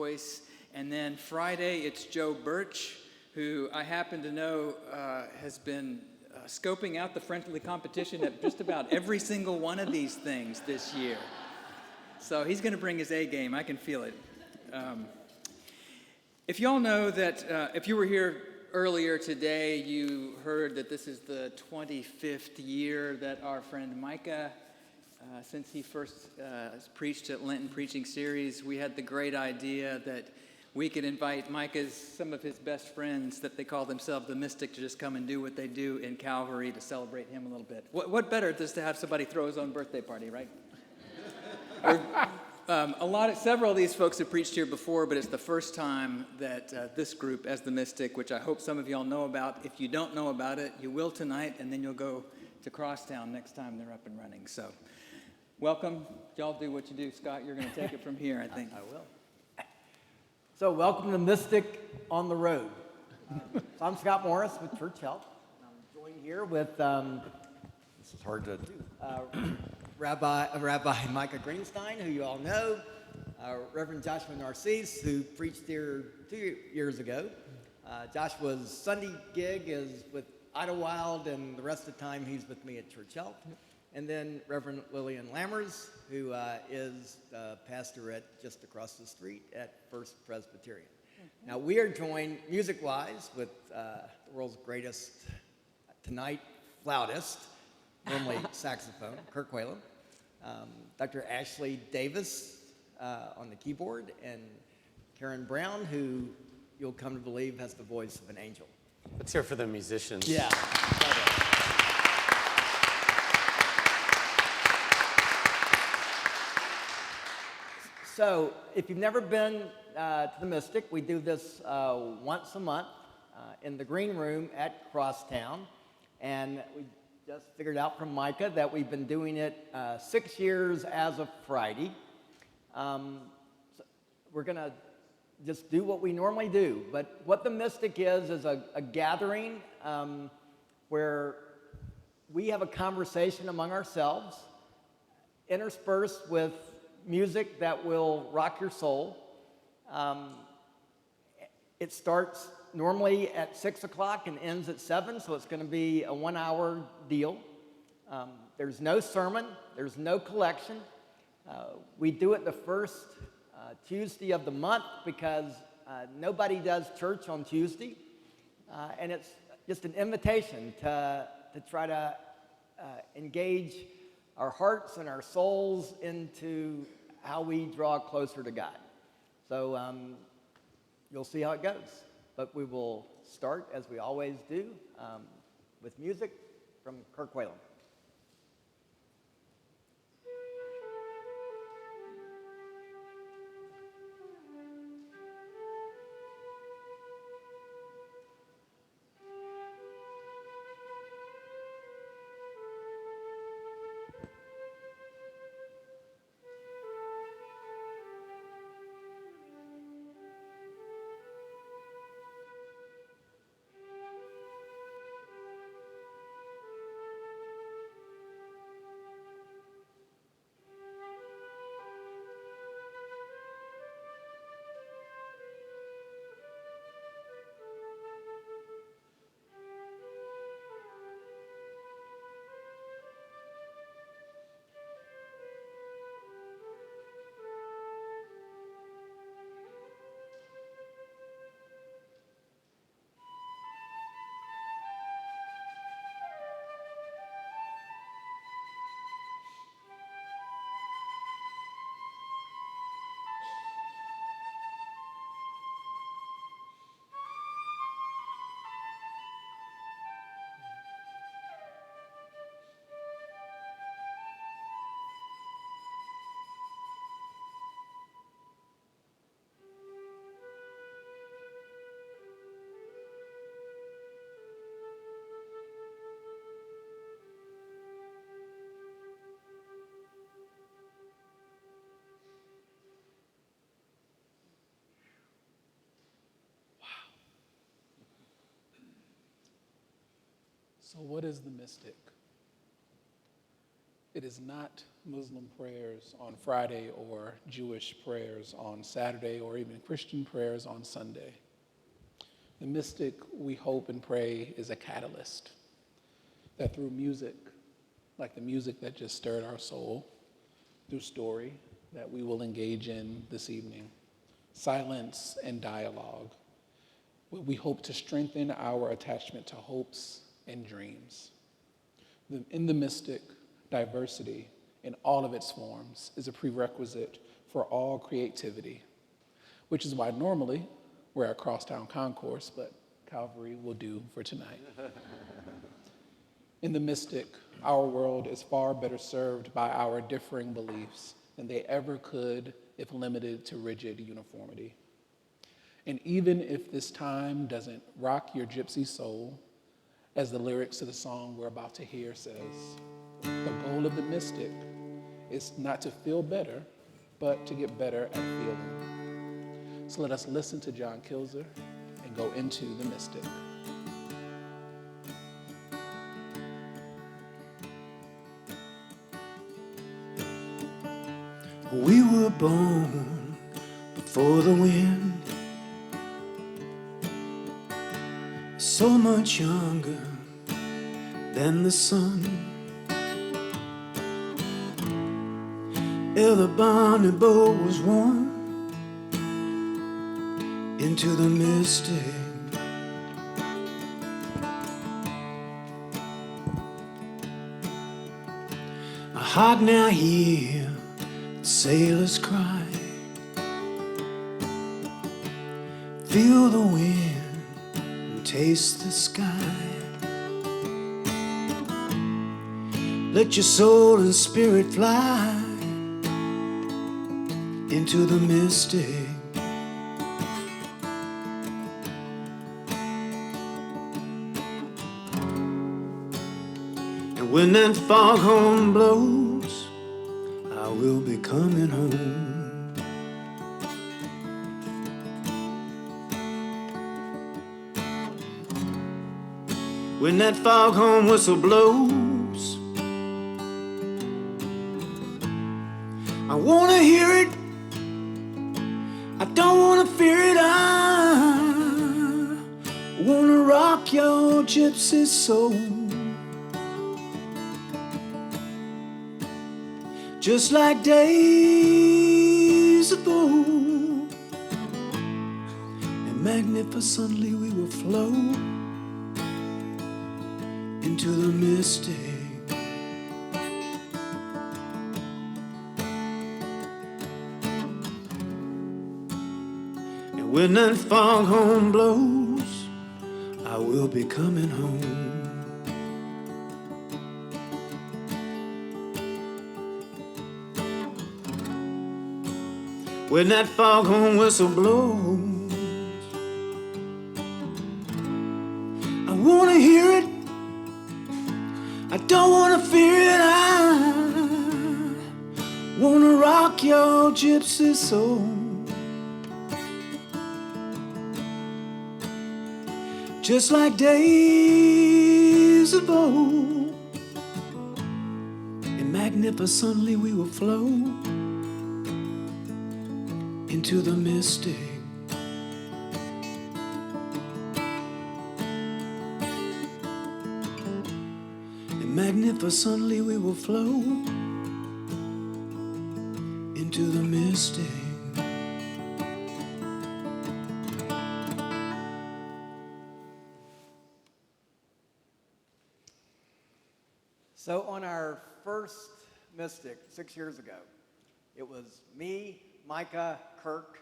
voice. And then Friday, it's Joe Birch, who I happen to know has been scoping out the friendly competition at just about every single one of these things this year. So he's going to bring his A game. I can feel it. If y'all know that, if you were here earlier today, you heard that this is the 25th year that our friend Micah, since he first preached at Lenten Preaching Series, we had the great idea that we could invite some of his best friends that they call themselves the Mystic to just come and do what they do in Calvary to celebrate him a little bit. What better than to have somebody throw his own birthday party, right? Several of these folks have preached here before, but it's the first time that this group, as the Mystic, which I hope some of y'all know about. If you don't know about it, you will tonight, and then you'll go to Crosstown next time they're up and running. So, welcome. Y'all do what you do. Scott, you're going to take it from here, I think. I will. So, welcome to Mystic on the Road. So I'm Scott Morris with Church Health. I'm joined here with, this is hard to do, Rabbi Micah Greenstein, who you all know, Reverend Joshua Narcisse, who preached here 2 years ago. Joshua's Sunday gig is with Idlewild, and the rest of the time he's with me at Church Health. And then Reverend Lillian Lammers, who is pastor at just across the street at First Presbyterian. Mm-hmm. Now, we are joined music-wise with the world's greatest, tonight, flautist, normally saxophone, Kirk Whalum, Dr. Ashley Davis on the keyboard, and Karen Brown, who you'll come to believe has the voice of an angel. Let's hear for the musicians. Yeah. So, if you've never been to the Mystic, we do this once a month in the green room at Crosstown, and we just figured out from Micah that we've been doing it 6 years as of Friday. So we're going to just do what we normally do, but what the Mystic is a gathering where we have a conversation among ourselves, interspersed with music that will rock your soul. It starts normally at 6 o'clock and ends at 7, so it's going to be a 1-hour deal. There's no sermon, there's no collection. We do it the first Tuesday of the month because nobody does church on Tuesday, and it's just an invitation to try to engage our hearts and our souls into how we draw closer to God. So you'll see how it goes. But we will start, as we always do, with music from Kirk Whalum. So what is the Mystic? It is not Muslim prayers on Friday or Jewish prayers on Saturday or even Christian prayers on Sunday. The mystic, we hope and pray, is a catalyst that through music, like the music that just stirred our soul, through story that we will engage in this evening, silence and dialogue, we hope to strengthen our attachment to hopes and dreams. In the mystic, diversity in all of its forms is a prerequisite for all creativity, which is why normally we're at Crosstown Concourse, but Calvary will do for tonight. In the mystic, our world is far better served by our differing beliefs than they ever could if limited to rigid uniformity. And even if this time doesn't rock your gypsy soul, as the lyrics to the song we're about to hear says, the goal of the mystic is not to feel better, but to get better at feeling. So let us listen to John Kilzer and go into the mystic. We were born before the wind, so much younger than the sun. Ere the bonny boat was won into the mystic. A heart now hear the sailors cry, feel the wind and taste the sky. Let your soul and spirit fly into the mystic. And when that foghorn blows, I will be coming home. When that foghorn whistle blows, I wanna hear it, I don't wanna fear it. I wanna rock your gypsy soul, just like days of old. And magnificently we will flow into the mystic. And when that foghorn blows, I will be coming home. When that foghorn whistle blows, I wanna hear it, I don't wanna fear it. I wanna rock your gypsy soul, just like days of old. And magnificently we will flow into the mystic. And magnificently we will flow into the mystic. So on our first Mystic 6 years ago, it was me, Micah, Kirk,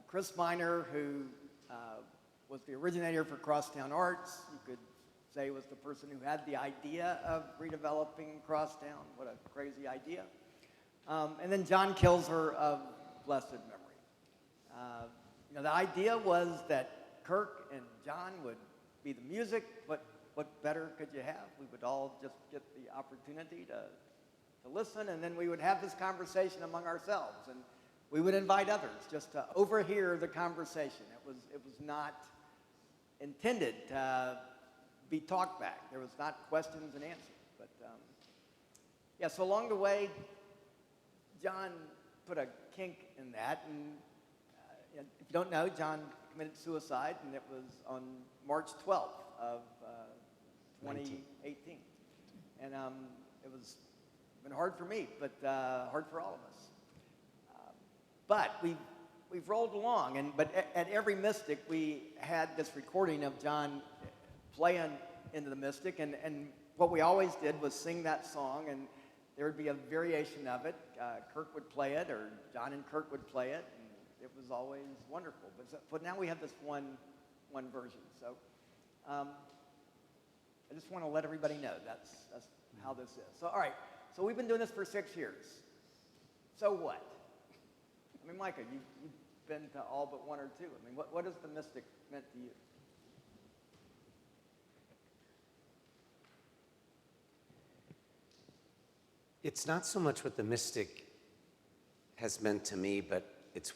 Chris Miner, who was the originator for Crosstown Arts. You could say was the person who had the idea of redeveloping Crosstown. What a crazy idea. And then John Kilzer of blessed memory. The idea was that Kirk and John would be the music. What better could you have? We would all just get the opportunity to listen, and then we would have this conversation among ourselves, and we would invite others just to overhear the conversation. It was not intended to be talked back. There was not questions and answers, but Yeah, so along the way, John put a kink in that. And if you don't know, John committed suicide, and it was on March 12th of 2018. And it was been hard for me, but hard for all of us. But we've rolled along, but at every Mystic, we had this recording of John playing into the Mystic, and what we always did was sing that song, and there would be a variation of it. Kirk would play it, or John and Kirk would play it, and it was always wonderful. But now we have this one version. So I just want to let everybody know that's how this is. So all right, so we've been doing this for 6 years. So what? I mean, Micah, you've been to all but one or two. I mean, what has the Mystic meant to you? It's not so much what the Mystic has meant to me, but it's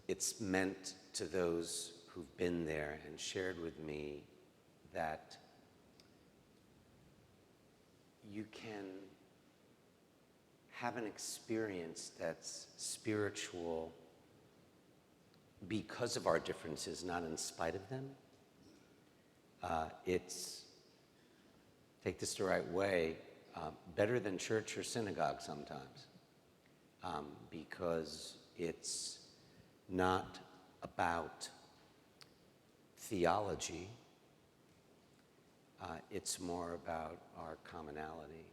it's meant to those who've been there and shared with me that you can have an experience that's spiritual because of our differences, not in spite of them. It's, take this the right way, better than church or synagogue sometimes, because it's not about theology. It's more about our commonality,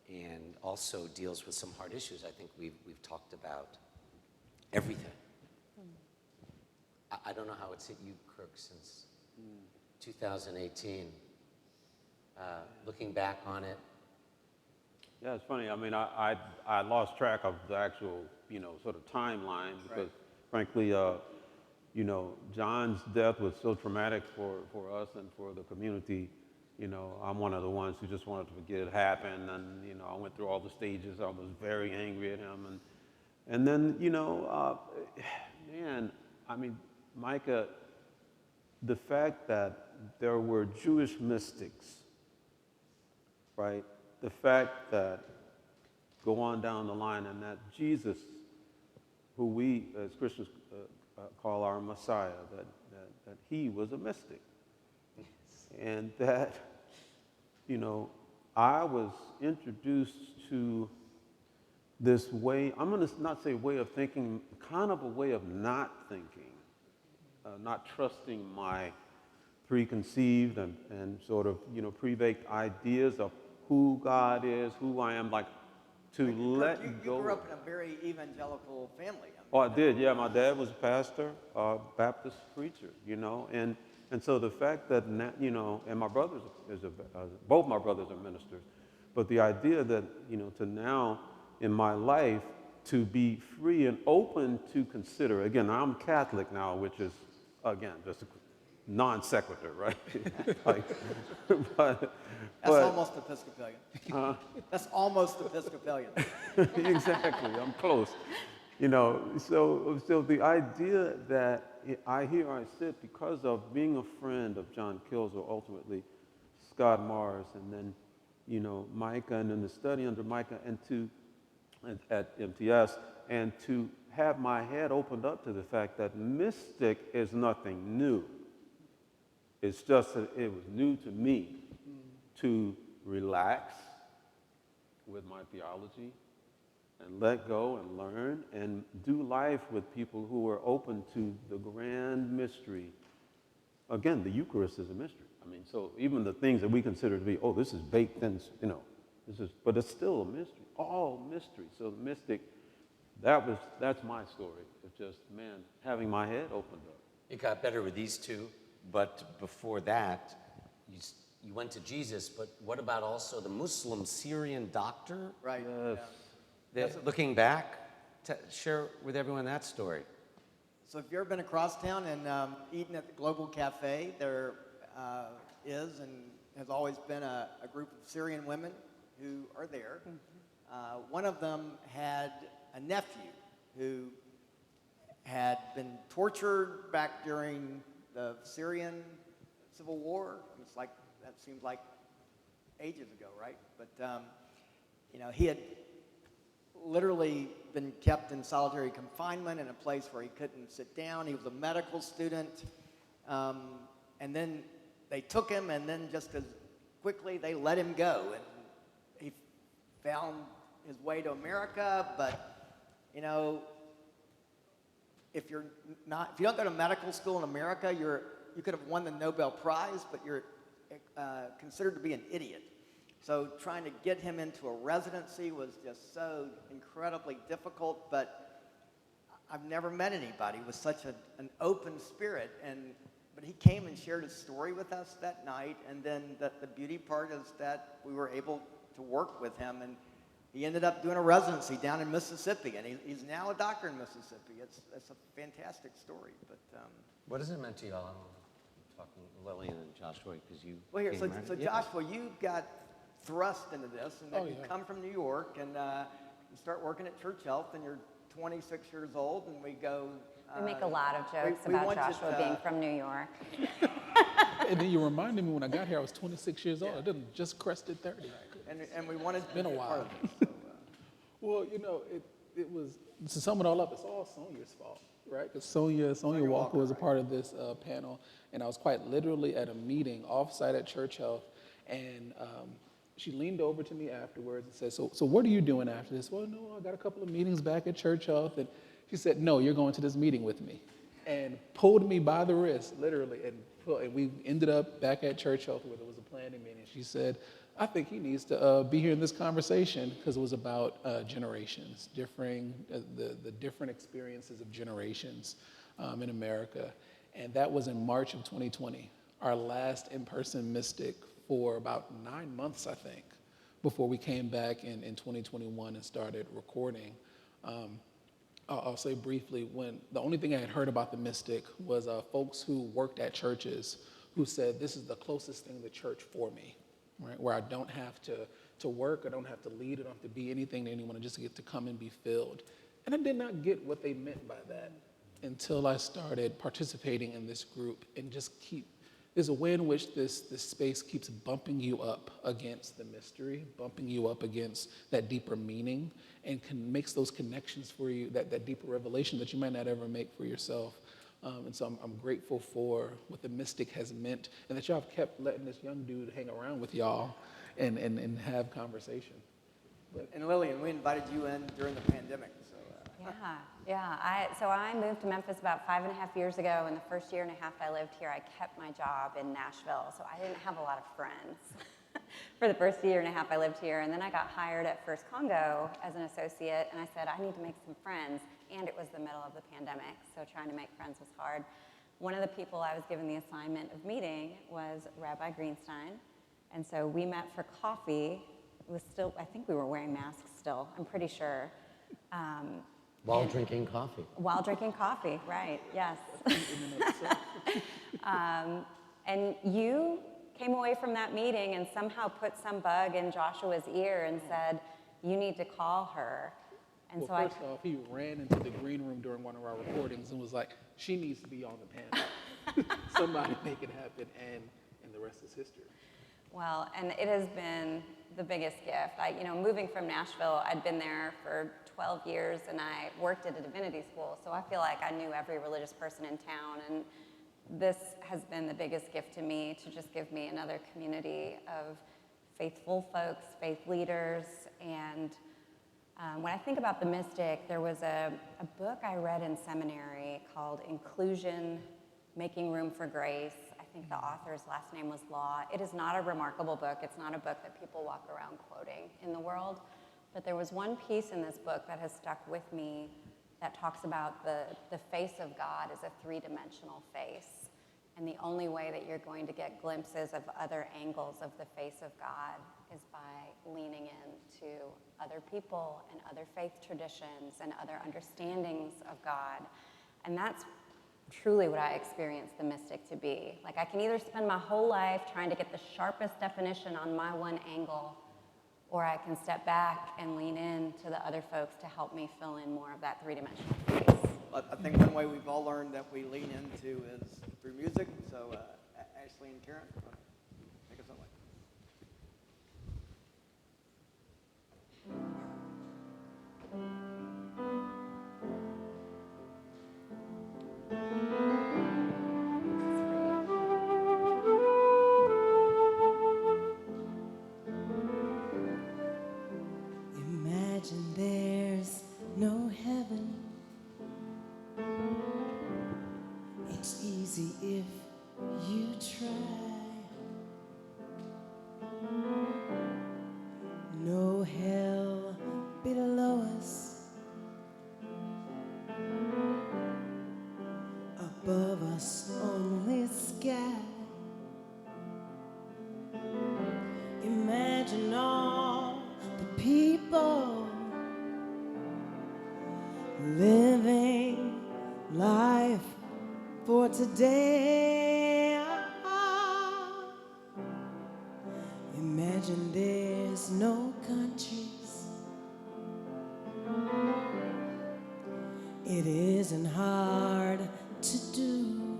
and also deals with some hard issues. I think we've talked about everything. I don't know how it's hit you, Kirk, since 2018. Looking back on it. Yeah, it's funny. I mean, I lost track of the actual, sort of timeline because, frankly, John's death was so traumatic for us and for the community. I'm one of the ones who just wanted to forget it happened, and I went through all the stages. I was very angry at him, and then man, I mean, Micah, the fact that there were Jewish mystics, right? The fact that go on down the line, and that Jesus, who we as Christians call our Messiah, that he was a mystic, and that I was introduced to this way. I'm going to not say way of thinking, kind of a way of not thinking, not trusting my preconceived and sort of pre-baked ideas of who God is, who I am, like to let go. You grew up in a very evangelical family. Oh, I did, yeah. My dad was a pastor, Baptist preacher, and so the fact that, and my brothers, both my brothers are ministers, but the idea that, to now in my life to be free and open to consider, again, I'm Catholic now, which is, again, just a non sequitur, right? That's almost Episcopalian. That's almost Episcopalian. Exactly, I'm close. So the idea that I sit because of being a friend of John Kilzer, ultimately Scott Morris, and then Micah, and then the study under Micah, and at MTS, and to have my head opened up to the fact that mystic is nothing new. It's just that it was new to me to relax with my theology and let go and learn and do life with people who are open to the grand mystery. Again, the Eucharist is a mystery. I mean, so even the things that we consider to be, this is baked in, but it's still a mystery, all mystery. So the mystic, that's my story. It's just, man, having my head opened up. It got better with these two, but before that, you went to Jesus, but what about also the Muslim Syrian doctor? Right. Yes. Looking back, share with everyone that story. So if you've ever been across town and eaten at the Global Cafe, there is and has always been a group of Syrian women who are there. One of them had a nephew who had been tortured back during the Syrian Civil War. That seems like ages ago, right? But he had literally been kept in solitary confinement in a place where he couldn't sit down. He was a medical student. And then they took him, and then just as quickly they let him go. And he found his way to America, but, if you don't go to medical school in America, you could have won the Nobel Prize, but you're considered to be an idiot. So trying to get him into a residency was just so incredibly difficult, but I've never met anybody with such an open spirit. But he came and shared his story with us that night, and then the beauty part is that we were able to work with him, and he ended up doing a residency down in Mississippi, and he's now a doctor in Mississippi. It's a fantastic story. But What has it meant to y'all? I'm talking Lillian and Joshua because you. well, here, came so right- Joshua, you got thrust into this, and that Oh, you yeah. come from New York, and you start working at Church Health, and you're 26 years old, and we go. We make a lot of jokes we about want you Joshua to- being from New York. And then you reminded me when I got here, I was 26 years old. I didn't just crested 30. And we wanted Been a to be part while. of this. So, Well, it was, to sum it all up, it's all Sonia's fault, right? Because Sonia Walker was a part of this panel, and I was quite literally at a meeting offsite at Church Health, and she leaned over to me afterwards and said, so what are you doing after this? Well, no, I got a couple of meetings back at Church Health, and she said, no, you're going to this meeting with me, and pulled me by the wrist, literally, and we ended up back at Church Health where there was a planning meeting. She said, I think he needs to be here in this conversation because it was about generations, the different experiences of generations in America. And that was in March of 2020, our last in-person Mystic for about 9 months, I think, before we came back in 2021 and started recording. I'll say briefly, when the only thing I had heard about the Mystic was folks who worked at churches who said, this is the closest thing to church for me, right? Where I don't have to work, I don't have to lead, I don't have to be anything to anyone, I just get to come and be filled. And I did not get what they meant by that until I started participating in this group and just there's a way in which this space keeps bumping you up against the mystery, bumping you up against that deeper meaning, and makes those connections for you, that deeper revelation that you might not ever make for yourself. And so I'm grateful for what the Mystic has meant, and that y'all have kept letting this young dude hang around with y'all and have conversation. and Lillian, we invited you in during the pandemic. So, So I moved to Memphis about 5.5 years ago, and the first year and a half I lived here, I kept my job in Nashville, so I didn't have a lot of friends for the first year and a half I lived here. And then I got hired at First Congo as an associate, and I said, I need to make some friends, and it was the middle of the pandemic, so trying to make friends was hard. One of the people I was given the assignment of meeting was Rabbi Greenstein, and so we met for coffee. It was still, I think we were wearing masks still, I'm pretty sure. While drinking coffee. While drinking coffee, right, yes. And you came away from that meeting and somehow put some bug in Joshua's ear and said, you need to call her. And Well, first off, he ran into the green room during one of our recordings and was like, she needs to be on the panel. Somebody make it happen, and the rest is history. Well, and it has been the biggest gift. Moving from Nashville, I'd been there for 12 years, and I worked at a divinity school, so I feel like I knew every religious person in town, and this has been the biggest gift to me, to just give me another community of faithful folks, faith leaders, and when I think about the Mystic, there was a book I read in seminary called Inclusion, Making Room for Grace. I think the author's last name was Law. It is not a remarkable book. It's not a book that people walk around quoting in the world. But there was one piece in this book that has stuck with me that talks about the face of God as a three-dimensional face. And the only way that you're going to get glimpses of other angles of the face of God is by leaning into other people and other faith traditions and other understandings of God. And that's truly what I experience the Mystic to be. Like, I can either spend my whole life trying to get the sharpest definition on my one angle, or I can step back and lean in to the other folks to help me fill in more of that three-dimensional face. I think one way we've all learned that we lean into is through music. So, Ashley and Karen, take us away. See if you try. No hell below us, above us only sky. Imagine all the people living life for today. Imagine there's no countries. It isn't hard to do.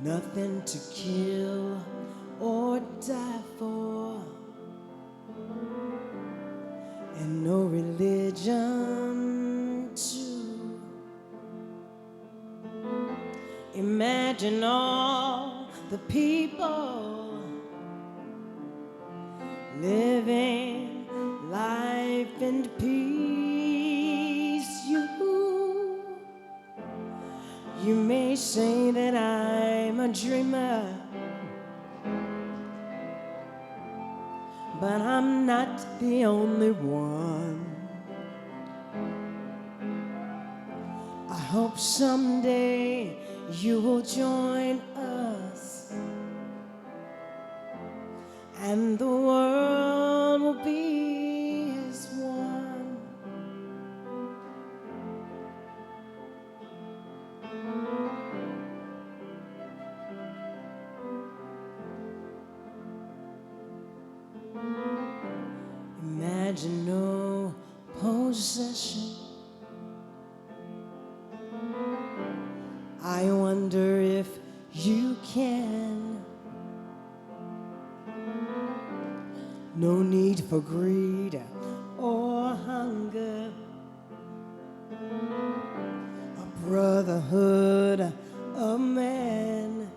Nothing to kill or die for. And no religion too. Imagine all the people living life in peace. You may say that I'm a dreamer, but I'm not the only one. I hope someday you will join us, and the world will be as one. Imagine no possession. I wonder if you can. No need for greed or hunger. A brotherhood of man.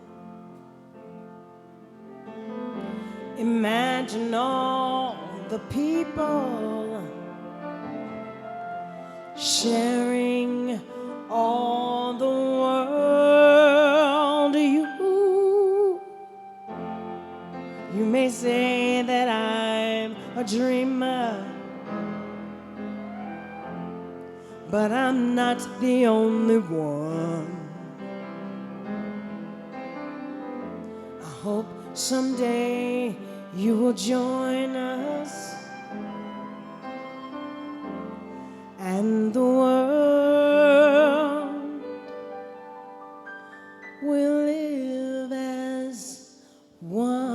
Imagine all the people sharing all the world. You may say that I'm a dreamer, but I'm not the only one. I hope someday you will join us, and the world will live as one.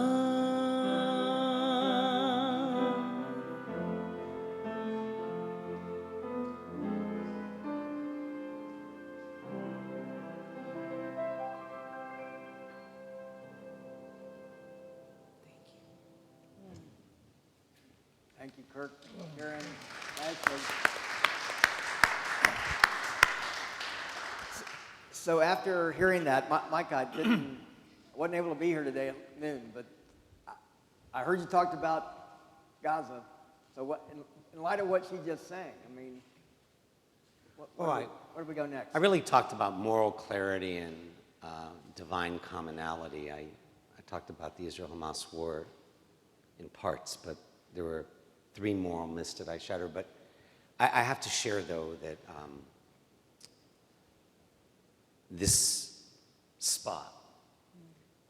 Thank you, Kirk, Karen, Ashley. So after hearing that, Micah wasn't able to be here today at noon, but I heard you talked about Gaza. So what, in light of what she just sang, I mean, where do we go next? I really talked about moral clarity and divine commonality. I talked about the Israel-Hamas war in parts, but there were 3 moral myths that I shattered. But I have to share, though, that this spot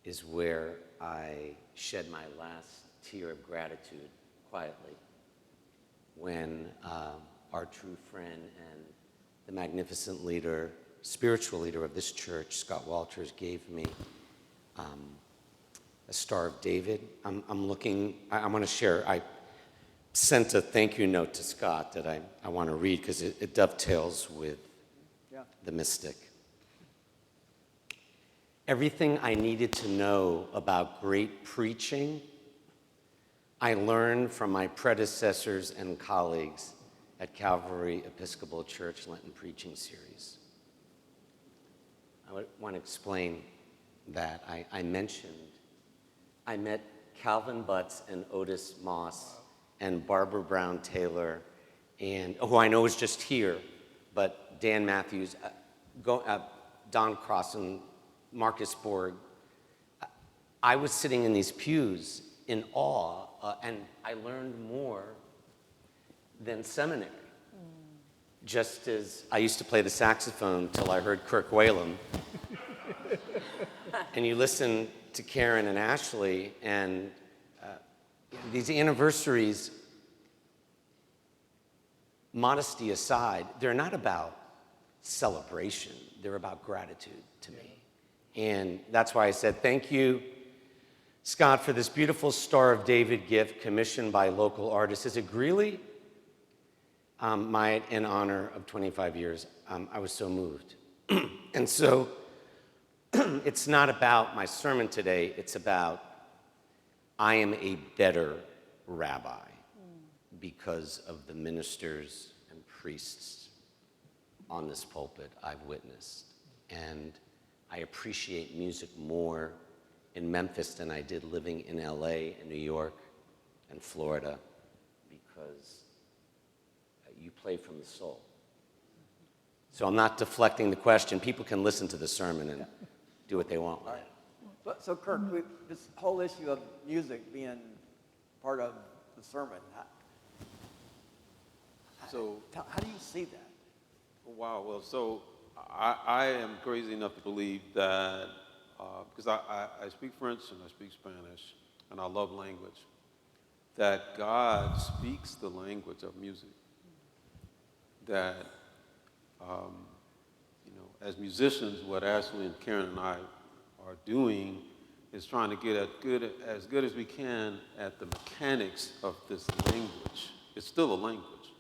is where I shed my last tear of gratitude quietly when our true friend and the magnificent leader, spiritual leader of this church, Scott Walters, gave me a Star of David. I want to share, I sent a thank you note to Scott that I want to read because it dovetails with the mystic. Everything I needed to know about great preaching, I learned from my predecessors and colleagues at Calvary Episcopal Church Lenten Preaching Series. I want to explain that. I met Calvin Butts and Otis Moss and Barbara Brown Taylor, and who I know is just here, but Dan Matthews. Don Cross and Marcus Borg, I was sitting in these pews in awe, and I learned more than seminary. Just as I used to play the saxophone till I heard Kirk Whalum. And you listen to Karen and Ashley, and these anniversaries, modesty aside, they're not about celebration. They're about gratitude to me. And that's why I said thank you, Scott, for this beautiful Star of David gift commissioned by local artists. Is it Greeley? In honor of 25 years, I was so moved. And so it's not about my sermon today, it's about I am a better rabbi because of the ministers and priests on this pulpit I've witnessed. And I appreciate music more in Memphis than I did living in LA and New York and Florida, because you play from the soul. So I'm not deflecting the question. People can listen to the sermon and do what they want with it. So Kirk, this whole issue of music being part of the sermon, how do you see that? Wow. Well, so I am crazy enough to believe that, because I speak French and I speak Spanish, and I love language, that God speaks the language of music. That, as musicians, what Ashley and Karen and I are doing is trying to get as good as we can at the mechanics of this language. It's still a language.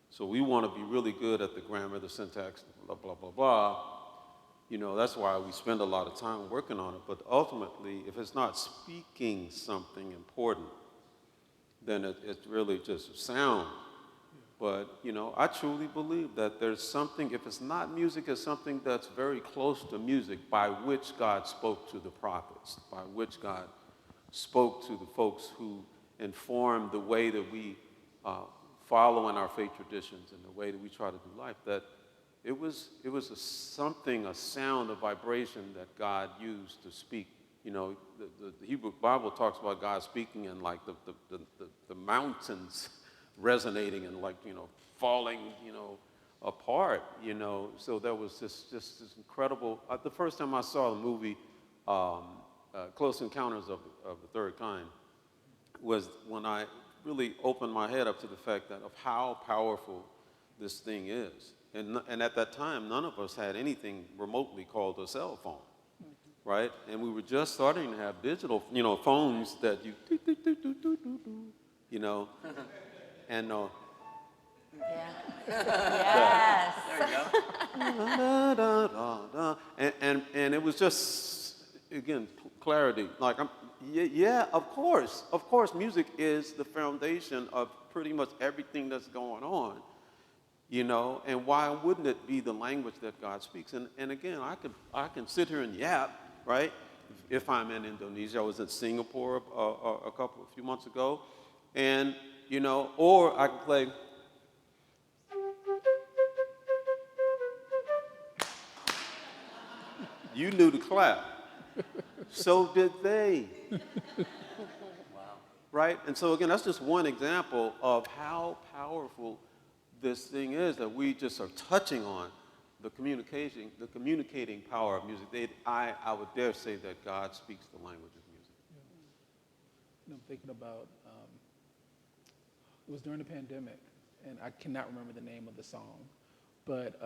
So we want to be really good at the grammar, the syntax, blah, blah, blah, blah. That's why we spend a lot of time working on it. But ultimately, if it's not speaking something important, then it's really just sound. But, I truly believe that there's something, if it's not music, it's something that's very close to music, by which God spoke to the prophets, by which God spoke to the folks who informed the way that we follow in our faith traditions and the way that we try to do life, that it was a sound, a vibration that God used to speak. The Hebrew Bible talks about God speaking in like the mountains resonating and falling, apart, So there was just this incredible. The first time I saw the movie Close Encounters of the Third Kind was when I really opened my head up to the fact of how powerful this thing is. And at that time, none of us had anything remotely called a cell phone, right? And we were just starting to have digital, phones that you, and Yes. and it was just, again, clarity. Like, of course, music is the foundation of pretty much everything that's going on, and why wouldn't it be the language that God speaks? And again, I can sit here and yap, right? If I'm in Indonesia, I was in Singapore a few months ago, and or I can play. You knew to clap. So did they. Wow. Right? And so again, that's just one example of how powerful this thing is that we just are touching on the communicating power of music. I would dare say that God speaks the language of music. Yeah. I'm thinking about, it was during the pandemic, and I cannot remember the name of the song, but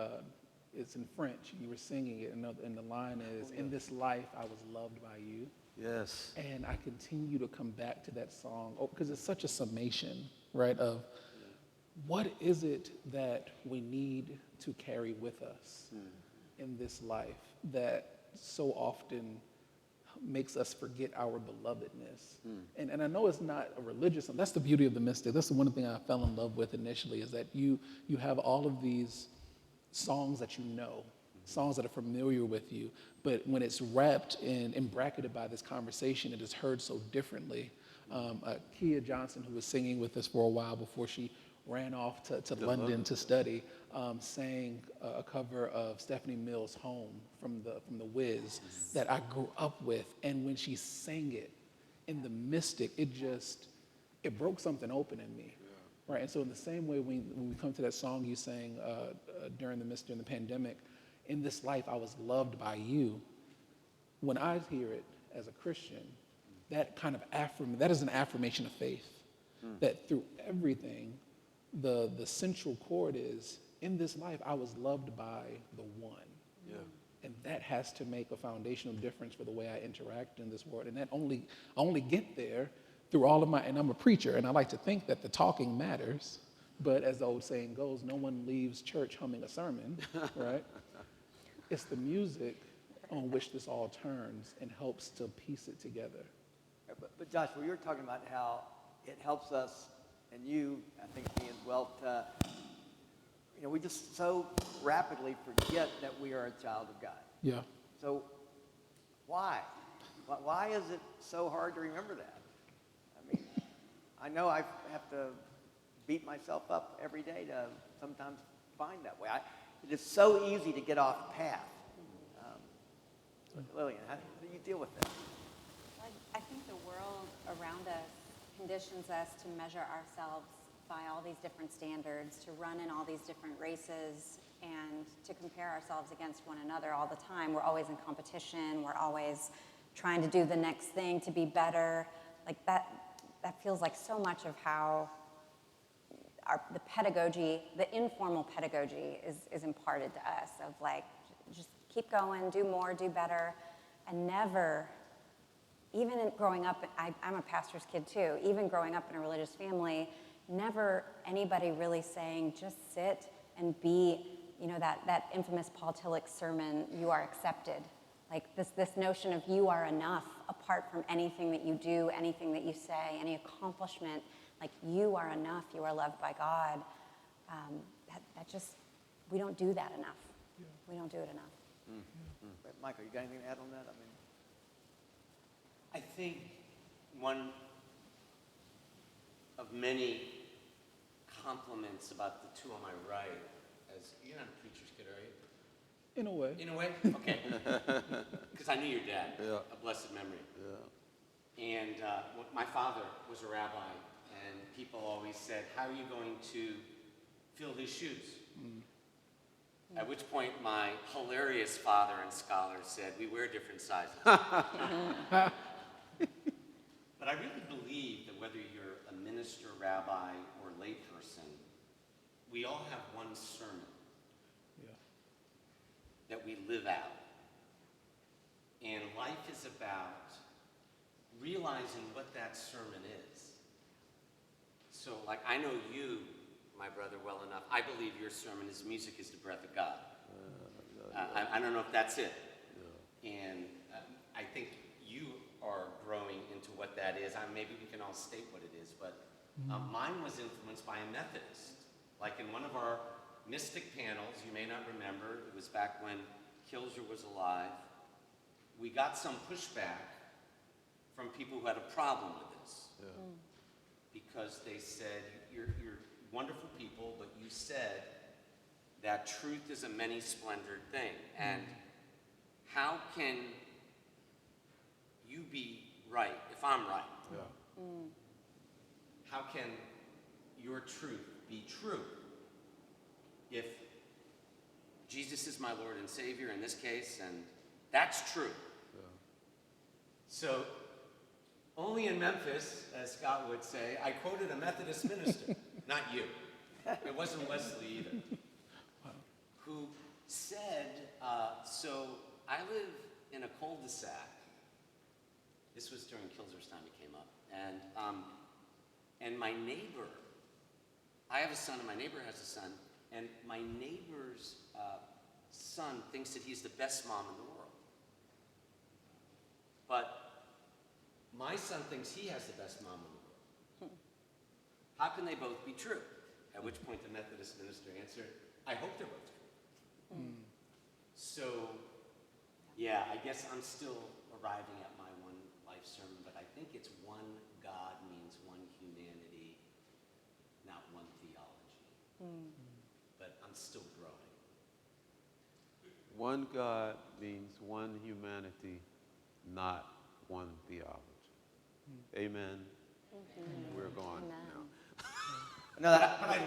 it's in French. You were singing it, and the line is, "In this life, I was loved by you." Yes. And I continue to come back to that song because it's such a summation, right, of what is it that we need to carry with us in this life that so often makes us forget our belovedness. And I know it's not a religious, that's the beauty of the mystic. That's the one thing I fell in love with initially, is that you have all of these songs that songs that are familiar with you, but when it's wrapped and bracketed by this conversation, it is heard so differently. Kia Johnson, who was singing with us for a while before she ran off to London to study, sang a cover of Stephanie Mills' Home from the Wiz that I grew up with. And when she sang it in the Mystic, it broke something open in me. Right, and so in the same way, when we come to that song you sang during the pandemic, in this life I was loved by you. When I hear it as a Christian, that kind of that is an affirmation of faith. That through everything, the central chord is, in this life I was loved by the one. Yeah. And that has to make a foundational difference for the way I interact in this world. And that I only get there through all of and I'm a preacher, and I like to think that the talking matters, but as the old saying goes, no one leaves church humming a sermon, right? It's the music on which this all turns and helps to piece it together. But Josh, we were talking about how it helps us, and you, I think me as well, to, we just so rapidly forget that we are a child of God. Yeah. So why? Why is it so hard to remember that? I know I have to beat myself up every day to sometimes find that way. It is so easy to get off path. Lillian, how do you deal with that? I think the world around us conditions us to measure ourselves by all these different standards, to run in all these different races, and to compare ourselves against one another all the time. We're always in competition. We're always trying to do the next thing to be better. Like that feels like so much of how the pedagogy, the informal pedagogy is imparted to us, of like, just keep going, do more, do better, and never, growing up, I'm a pastor's kid too, even growing up in a religious family, never anybody really saying, just sit and be, that infamous Paul Tillich sermon, you are accepted. Like this notion of you are enough apart from anything that you do, anything that you say, any accomplishment, like you are enough, you are loved by God. We don't do that enough. Yeah. We don't do it enough. Right, Michael, you got anything to add on that? I think one of many compliments about the two on my right, as you're not a preacher's kid, are you? In a way. In a way? Okay. Because I knew your dad, a blessed memory. Yeah. And my father was a rabbi, and people always said, how are you going to fill his shoes? At which point my hilarious father and scholar said, we wear different sizes. But I really believe that whether you're a minister, rabbi, or layperson, we all have one sermon that we live out. And life is about realizing what that sermon is. So, like, I know you, my brother, well enough. I believe your sermon is music is the breath of God. I don't know if that's it. And I think you are growing into what that is. Maybe we can all state what it is, but mine was influenced by a Methodist. Like in one of our mystic panels, you may not remember, it was back when Kilzer was alive, we got some pushback from people who had a problem with this. Because they said, you're wonderful people, but you said that truth is a many-splendored thing. And how can you be right if I'm right? How can your truth be true if Jesus is my Lord and Savior in this case, and that's true? So only in Memphis, as Scott would say, I quoted a Methodist minister, not you. It wasn't Wesley either, who said, so I live in a cul-de-sac. This was during Kilzer's time it came up. And my neighbor, I have a son and my neighbor has a son, and my neighbor's son thinks that he's the best mom in the world. But my son thinks he has the best mom in the world. How can they both be true? At which point the Methodist minister answered, I hope they're both true. So, yeah, I guess I'm still arriving at my one life sermon, but I think it's one God means one humanity, not one theology. but I'm still growing. One God means one humanity, not one theology. Amen. We're gone now. No, that, But I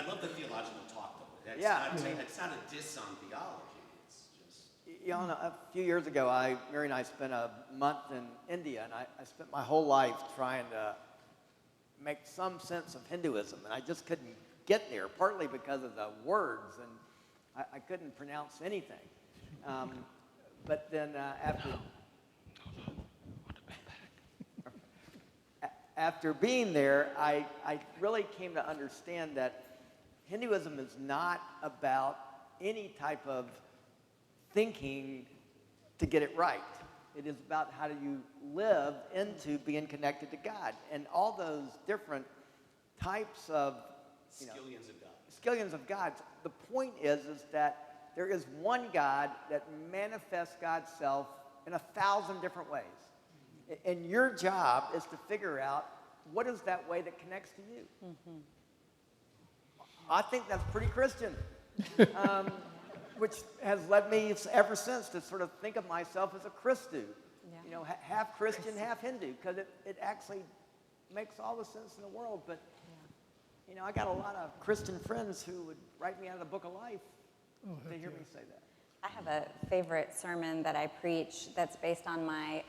love the theological talk, though. It's not a diss on theology. It's just... you know, a few years ago, Mary and I spent a month in India, and I spent my whole life trying to make some sense of Hinduism, and I just couldn't get there, partly because of the words, and I couldn't pronounce anything. But then after being there, I really came to understand that Hinduism is not about any type of thinking to get it right. It is about how do you live into being connected to God. And all those different types of, skillions of gods. The point is that there is one God that manifests God's self in 1,000 different ways. And your job is to figure out what is that way that connects to you. Mm-hmm. I think that's pretty Christian, which has led me ever since to sort of think of myself as a Christu. Yeah. You know, half Christian, half Hindu, because it actually makes all the sense in the world. But, you know, I got a lot of Christian friends who would write me out of the book of life to hear me say that. I have a favorite sermon that I preach that's based on my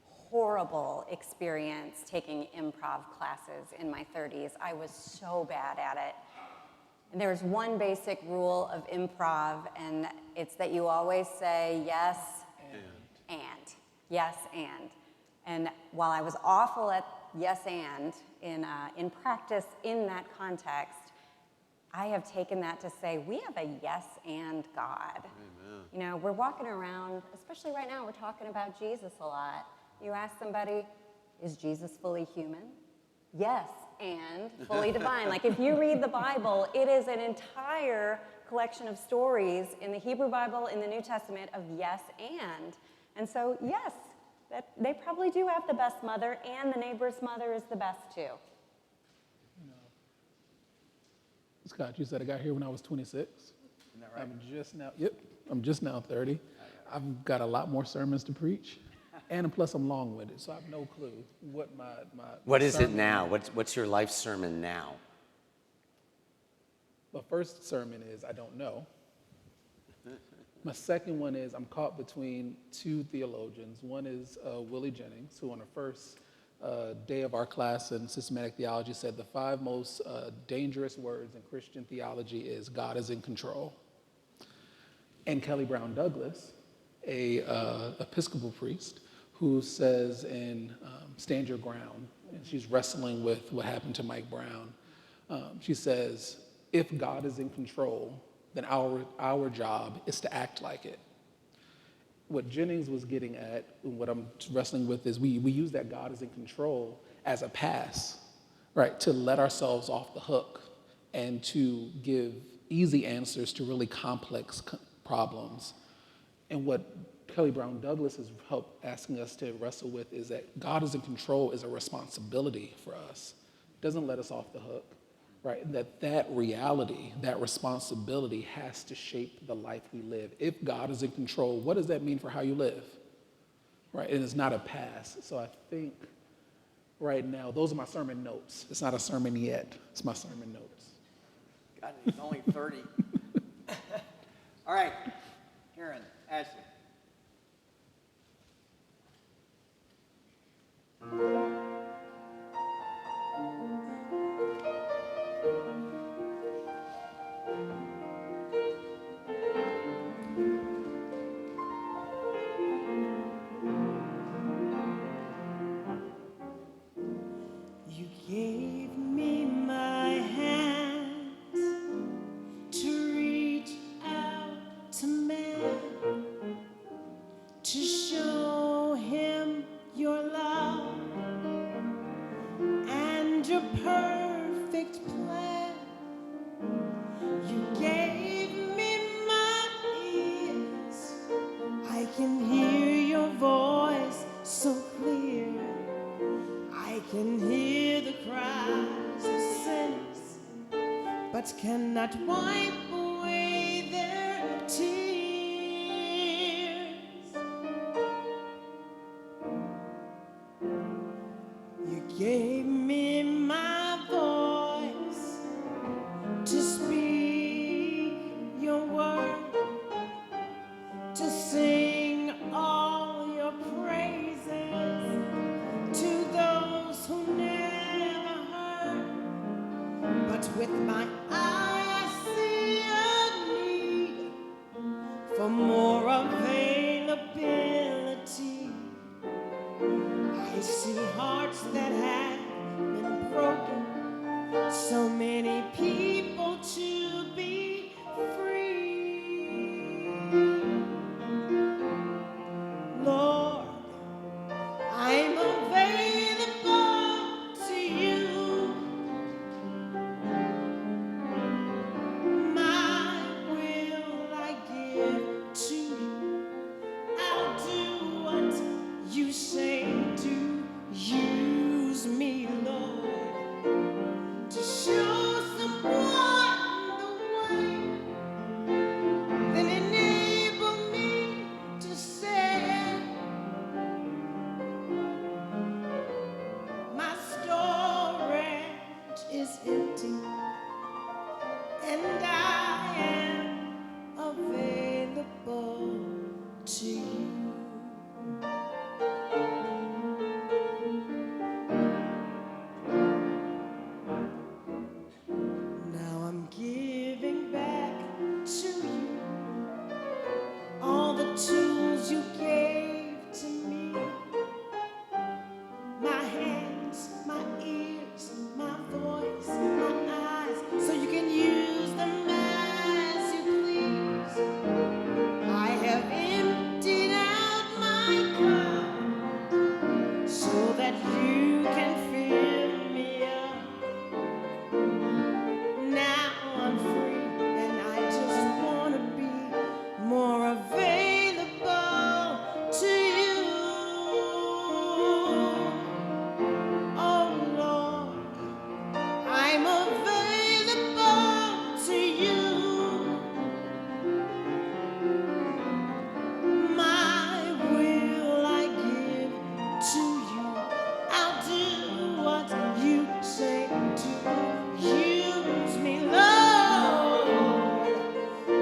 horrible experience taking improv classes in my 30s. I was so bad at it. And there's one basic rule of improv, and it's that you always say yes and. Yes and. And while I was awful at yes and in practice in that context, I have taken that to say we have a yes and God. Amen. You know, we're walking around, especially right now, we're talking about Jesus a lot. You ask somebody, is Jesus fully human? Yes, and fully divine. Like if you read the Bible, it is an entire collection of stories in the Hebrew Bible, in the New Testament, of yes and. And so, yes, they probably do have the best mother, and the neighbor's mother is the best too. Scott, you said I got here when I was 26. Isn't that right? I'm just now 30. I've got a lot more sermons to preach. And plus, I'm long-winded, so I have no clue what my What is it now? What's your life sermon now? The first sermon is, I don't know. My second one is, I'm caught between two theologians. One is Willie Jennings, who on the first day of our class in systematic theology said the 5 most dangerous words in Christian theology is God is in control. And Kelly Brown Douglas, a Episcopal priest, who says in Stand Your Ground, and she's wrestling with what happened to Mike Brown. She says, if God is in control, then our job is to act like it. What Jennings was getting at, and what I'm wrestling with, is we use that God is in control as a pass, right, to let ourselves off the hook and to give easy answers to really complex problems. And what Kelly Brown Douglas has helped asking us to wrestle with is that God is in control is a responsibility for us. It doesn't let us off the hook, right? That reality, that responsibility has to shape the life we live. If God is in control, what does that mean for how you live, right? And it's not a pass. So I think right now, those are my sermon notes. It's not a sermon yet. It's my sermon notes. God, he's only 30. All right, Karen, Ashley. You gave me my hands to reach out to man, to show him your love and your perfect plan. You gave me my ears, I can hear your voice so clear. I can hear the cries of sinners, but can not wipe away their tears. You gave me my voice to speak your word, to sing all your praises to those who never heard. But with my eyes see a need for more availability. I see hearts that have been broken, so many people to be free. Lord, I'm available to you. My will I give to you. I'll do what you say do. Use me, Lord, to show someone the way, then enable me to say, my storage is empty, and I am available to you. Now I'm giving back to you all the tools you gave to me. My hands, my ears, my voice, my eyes, so you can use them as you please. I have emptied out my cup so that you can fill me up. Now I'm free and I just want to be more available to you. Oh Lord, I'm available to you. My will I give to you. I'll do what you say do. Use me, Lord,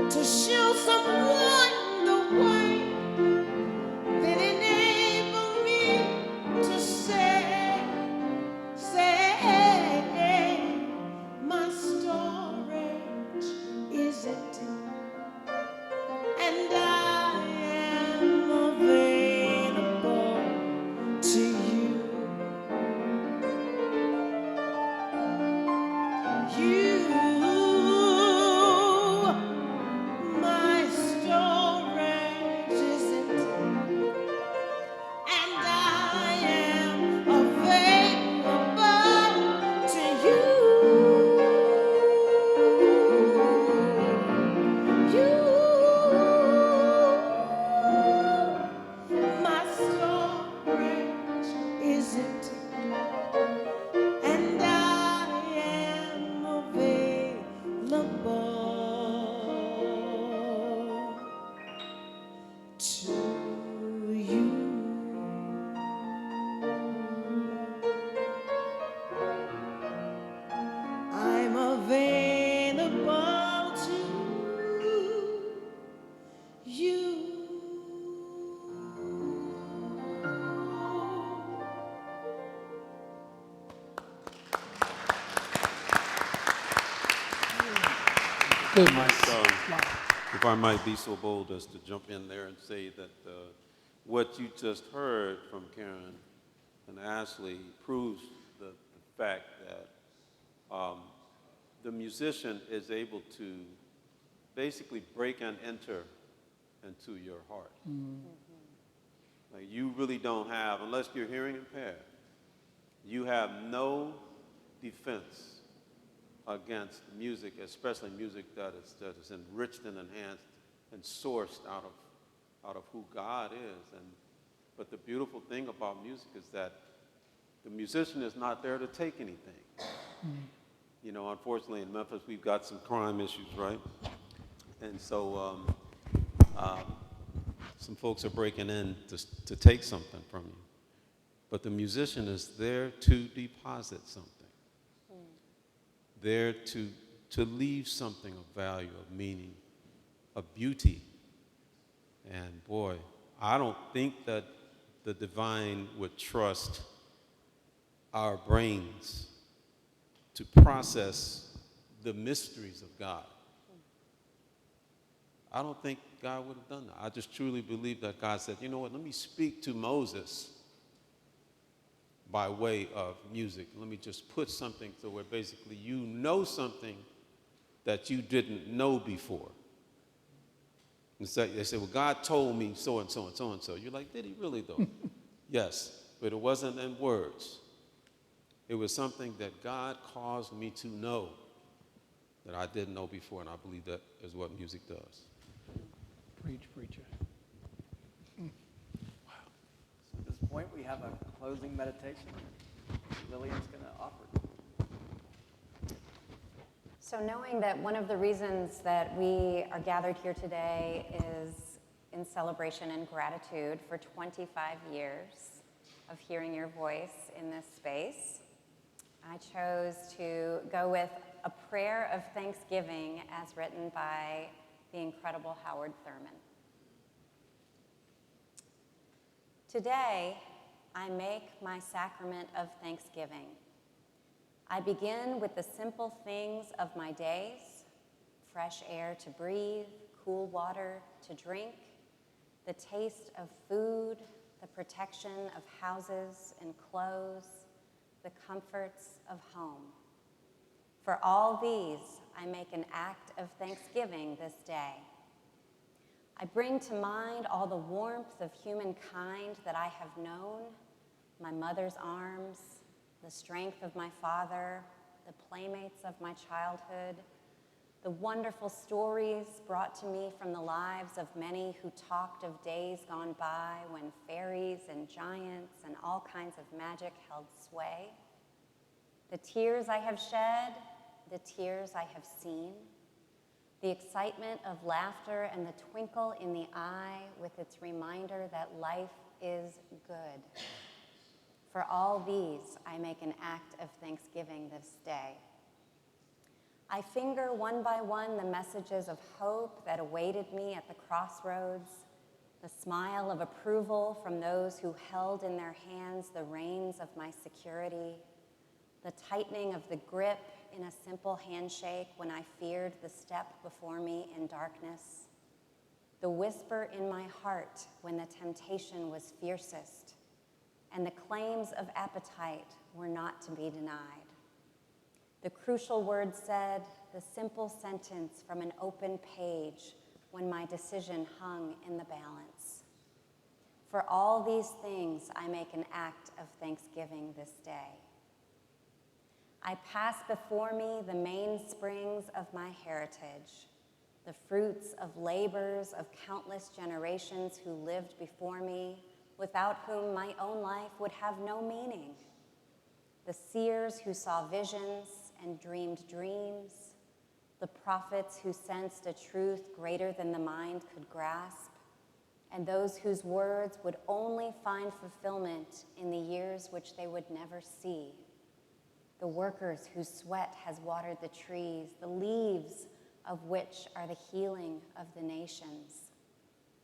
to show someone the way, then enable me to say, my storage is empty, and I am available to you. My storage is empty, and I am available to you. My storage is empty, and I am available to you. I'm available to you. Good. If I might be so bold as to jump in there and say that what you just heard from Karen and Ashley proves the fact that the musician is able to basically break and enter into your heart. Like you really don't have, unless you're hearing impaired, you have no defense against music, especially music that is enriched and enhanced and sourced out of who God is. But the beautiful thing about music is that the musician is not there to take anything. You know, unfortunately in Memphis, we've got some crime issues, right? And so some folks are breaking in to take something from you. But the musician is there to deposit something, there to leave something of value, of meaning, of beauty. And boy, I don't think that the divine would trust our brains to process the mysteries of God. I don't think God would have done that. I just truly believe that God said, you know what, let me speak to Moses by way of music. Let me just put something so where basically you know something that you didn't know before. And so they say, well, God told me so and so and so and so. You're like, did he really though? Yes, but it wasn't in words. It was something that God caused me to know that I didn't know before, and I believe that is what music does. Preach, preacher. So at this point, we have a closing meditation. Lillian's going to offer it. So knowing that one of the reasons that we are gathered here today is in celebration and gratitude for 25 years of hearing your voice in this space, I chose to go with a prayer of thanksgiving as written by the incredible Howard Thurman. Today, I make my sacrament of thanksgiving. I begin with the simple things of my days: fresh air to breathe, cool water to drink, the taste of food, the protection of houses and clothes, the comforts of home. For all these, I make an act of thanksgiving this day. I bring to mind all the warmth of humankind that I have known, my mother's arms, the strength of my father, the playmates of my childhood, the wonderful stories brought to me from the lives of many who talked of days gone by when fairies and giants and all kinds of magic held sway. The tears I have shed, the tears I have seen, the excitement of laughter and the twinkle in the eye with its reminder that life is good. For all these, I make an act of thanksgiving this day. I finger one by one the messages of hope that awaited me at the crossroads, the smile of approval from those who held in their hands the reins of my security, the tightening of the grip in a simple handshake when I feared the step before me in darkness, the whisper in my heart when the temptation was fiercest, and the claims of appetite were not to be denied. The crucial word said, the simple sentence from an open page when my decision hung in the balance. For all these things, I make an act of thanksgiving this day. I pass before me the mainsprings of my heritage, the fruits of labors of countless generations who lived before me, without whom my own life would have no meaning. The seers who saw visions and dreamed dreams, the prophets who sensed a truth greater than the mind could grasp, and those whose words would only find fulfillment in the years which they would never see. The workers whose sweat has watered the trees, the leaves of which are the healing of the nations.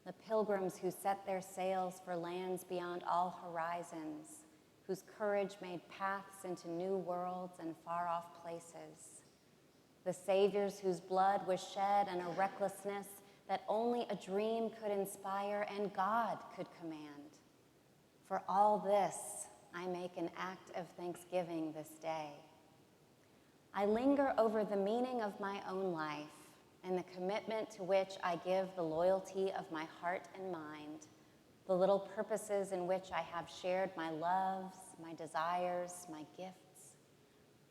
The pilgrims who set their sails for lands beyond all horizons, whose courage made paths into new worlds and far-off places. The saviors whose blood was shed in a recklessness that only a dream could inspire and God could command. For all this, I make an act of thanksgiving this day. I linger over the meaning of my own life and the commitment to which I give the loyalty of my heart and mind, the little purposes in which I have shared my loves, my desires, my gifts,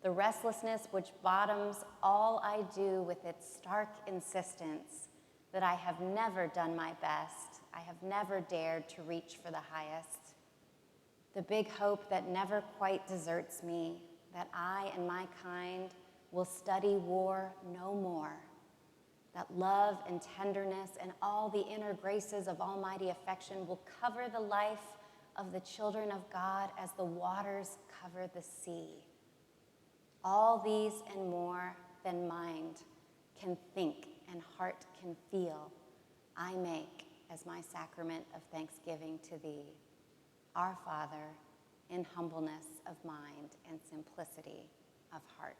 the restlessness which bottoms all I do with its stark insistence that I have never done my best, I have never dared to reach for the highest, the big hope that never quite deserts me, that I and my kind will study war no more, that love and tenderness and all the inner graces of almighty affection will cover the life of the children of God as the waters cover the sea. All these and more than mind can think and heart can feel, I make as my sacrament of thanksgiving to thee, our Father, in humbleness of mind and simplicity of heart.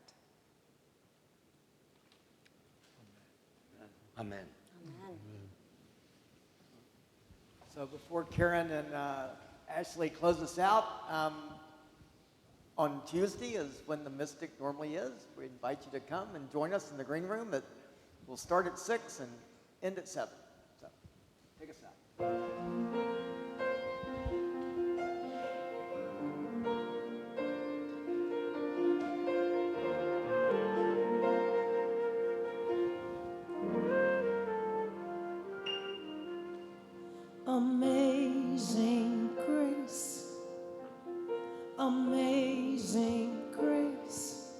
Amen. Amen. So before Karen and Ashley close us out, on Tuesday is when the Mystic normally is. We invite you to come and join us in the green room. We'll start at 6 and end at 7. So take us out. Amazing grace, amazing grace,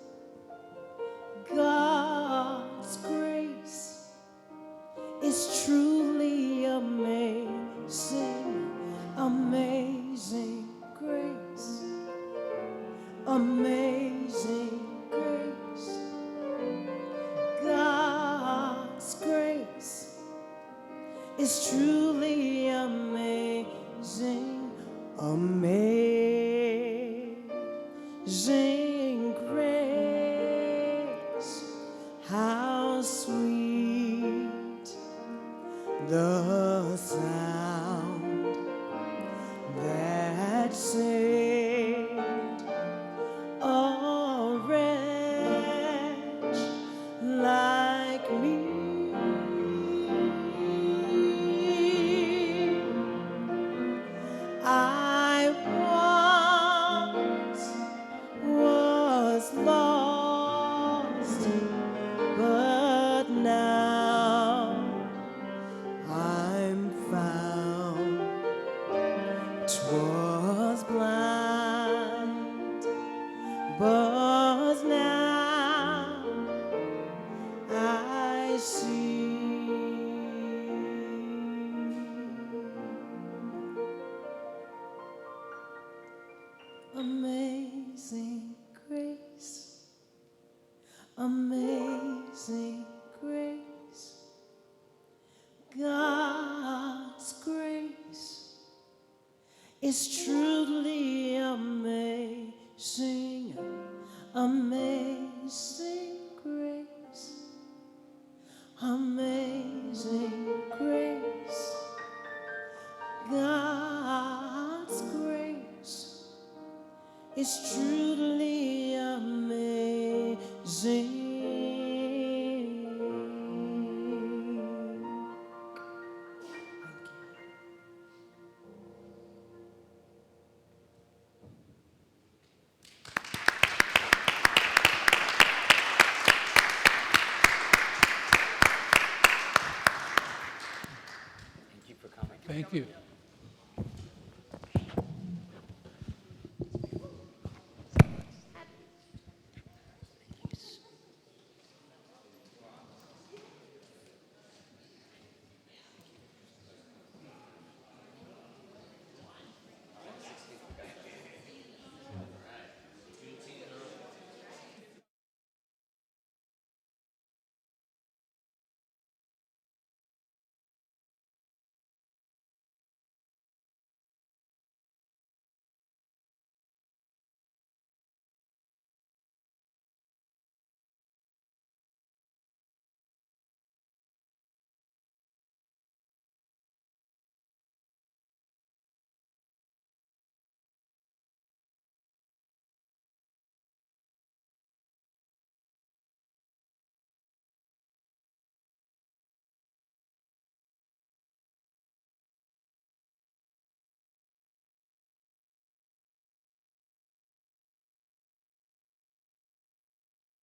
God's grace is truly amazing, amazing grace, amazing grace, God's grace is truly amazing, amazing grace. How sweet the sound that saved a wretch like me. I once was lost, but now I'm found. 'Twas blind, but now I see. Amazing grace, amazing grace, God's grace is truly amazing, amazing grace, amazing grace, God's grace is truly amazing. Thank you for coming. Thank you.